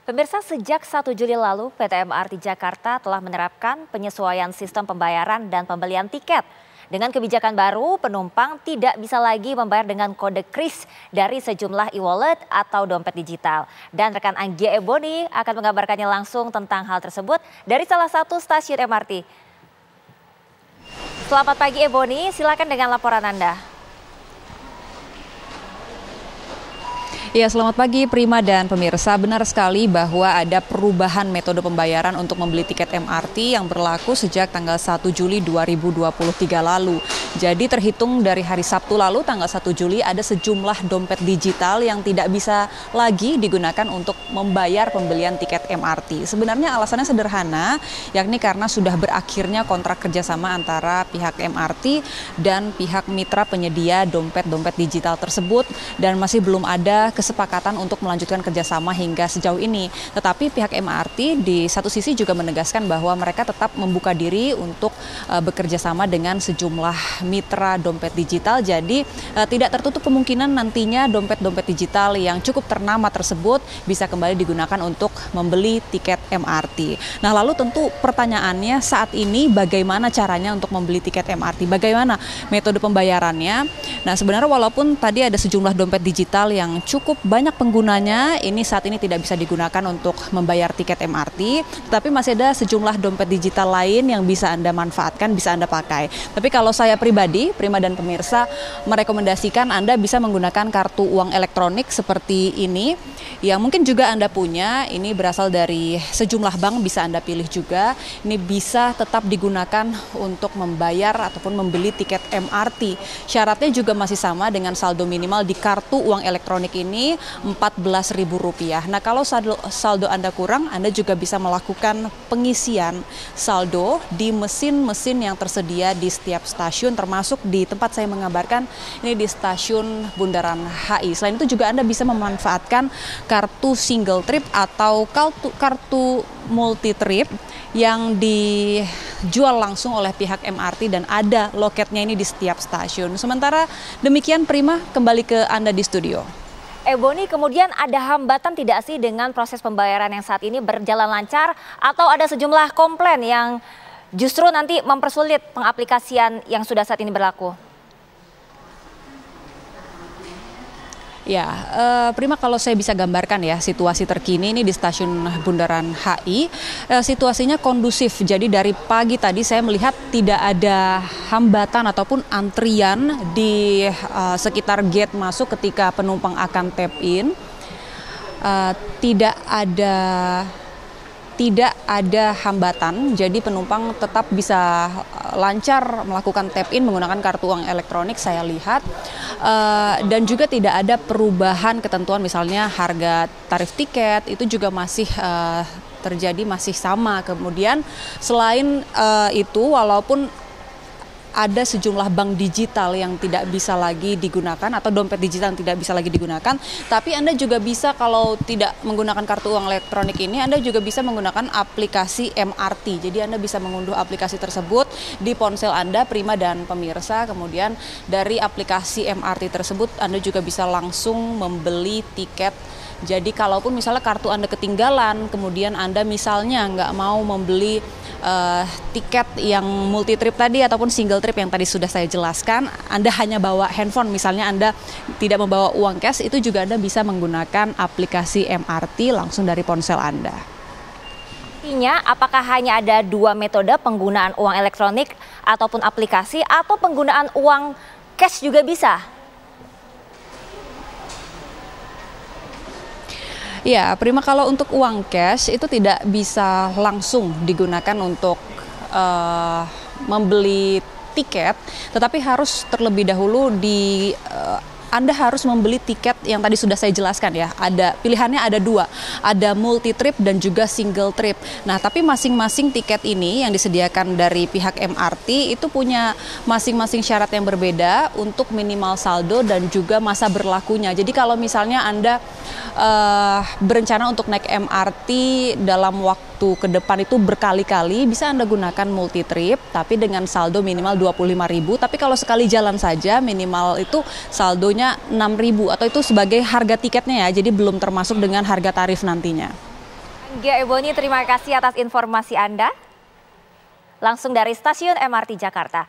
Pemirsa, sejak 1 Juli lalu, PT MRT Jakarta telah menerapkan penyesuaian sistem pembayaran dan pembelian tiket. Dengan kebijakan baru, penumpang tidak bisa lagi membayar dengan kode kris dari sejumlah e-wallet atau dompet digital. Dan rekan Anggia Ebony akan mengabarkannya langsung tentang hal tersebut dari salah satu stasiun MRT. Selamat pagi Ebony, silakan dengan laporan Anda. Ya, selamat pagi Prima dan pemirsa. Benar sekali bahwa ada perubahan metode pembayaran untuk membeli tiket MRT yang berlaku sejak tanggal 1 Juli 2023 lalu. Jadi terhitung dari hari Sabtu lalu tanggal 1 Juli ada sejumlah dompet digital yang tidak bisa lagi digunakan untuk membayar pembelian tiket MRT. Sebenarnya alasannya sederhana, yakni karena sudah berakhirnya kontrak kerjasama antara pihak MRT dan pihak mitra penyedia dompet-dompet digital tersebut dan masih belum ada kesepakatan untuk melanjutkan kerjasama hingga sejauh ini. Tetapi pihak MRT di satu sisi juga menegaskan bahwa mereka tetap membuka diri untuk bekerja sama dengan sejumlah mitra dompet digital. Jadi tidak tertutup kemungkinan nantinya dompet-dompet digital yang cukup ternama tersebut bisa kembali digunakan untuk membeli tiket MRT. Nah, lalu tentu pertanyaannya saat ini bagaimana caranya untuk membeli tiket MRT? Bagaimana metode pembayarannya? Nah, sebenarnya walaupun tadi ada sejumlah dompet digital yang cukup banyak penggunanya, ini saat ini tidak bisa digunakan untuk membayar tiket MRT, tetapi masih ada sejumlah dompet digital lain yang bisa Anda manfaatkan, bisa Anda pakai. Tapi kalau saya pribadi, Prima dan pemirsa, merekomendasikan Anda bisa menggunakan kartu uang elektronik seperti ini, yang mungkin juga Anda punya. Ini berasal dari sejumlah bank, bisa Anda pilih juga. Ini bisa tetap digunakan untuk membayar ataupun membeli tiket MRT. Syaratnya juga masih sama dengan saldo minimal di kartu uang elektronik ini Rp14.000. Nah, kalau saldo Anda kurang, Anda juga bisa melakukan pengisian saldo di mesin-mesin yang tersedia di setiap stasiun, termasuk di tempat saya mengabarkan ini di stasiun Bundaran HI. Selain itu juga Anda bisa memanfaatkan kartu single trip atau kartu multi trip yang dijual langsung oleh pihak MRT dan ada loketnya ini di setiap stasiun. Sementara demikian Prima, kembali ke Anda di studio. Ebony, kemudian ada hambatan tidak sih dengan proses pembayaran yang saat ini berjalan lancar atau ada sejumlah komplain yang justru nanti mempersulit pengaplikasian yang sudah saat ini berlaku? Ya, Prima, kalau saya bisa gambarkan ya situasi terkini ini di stasiun Bundaran HI, situasinya kondusif. Jadi dari pagi tadi saya melihat tidak ada hambatan ataupun antrian di sekitar gate masuk ketika penumpang akan tap in. Tidak ada hambatan, jadi penumpang tetap bisa lancar melakukan tap in menggunakan kartu uang elektronik, saya lihat. Dan juga tidak ada perubahan ketentuan, misalnya harga tarif tiket itu juga masih terjadi, masih sama. Kemudian selain itu, walaupun ada sejumlah bank digital yang tidak bisa lagi digunakan atau dompet digital yang tidak bisa lagi digunakan, tapi Anda juga bisa, kalau tidak menggunakan kartu uang elektronik ini, Anda juga bisa menggunakan aplikasi MRT. Jadi Anda bisa mengunduh aplikasi tersebut di ponsel Anda, Prima dan pemirsa. Kemudian dari aplikasi MRT tersebut Anda juga bisa langsung membeli tiket. Jadi kalaupun misalnya kartu Anda ketinggalan, kemudian Anda misalnya nggak mau membeli tiket yang multi trip tadi ataupun single trip yang tadi sudah saya jelaskan, Anda hanya bawa handphone, misalnya Anda tidak membawa uang cash, itu juga Anda bisa menggunakan aplikasi MRT langsung dari ponsel Anda. Artinya, apakah hanya ada dua metode penggunaan uang elektronik ataupun aplikasi, atau penggunaan uang cash juga bisa? Ya, Prima, kalau untuk uang cash itu tidak bisa langsung digunakan untuk membeli tiket, tetapi harus terlebih dahulu Anda harus membeli tiket yang tadi sudah saya jelaskan ya. Pilihannya ada dua, ada multi trip dan juga single trip. Nah, tapi masing-masing tiket ini yang disediakan dari pihak MRT itu punya masing-masing syarat yang berbeda untuk minimal saldo dan juga masa berlakunya. Jadi kalau misalnya Anda berencana untuk naik MRT dalam waktu ke depan itu berkali-kali, bisa Anda gunakan multi trip tapi dengan saldo minimal 25.000. Tapi kalau sekali jalan saja minimal itu saldonya 6.000 atau itu sebagai harga tiketnya ya. Jadi belum termasuk dengan harga tarif nantinya. Gia Ebony, terima kasih atas informasi Anda. Langsung dari Stasiun MRT Jakarta.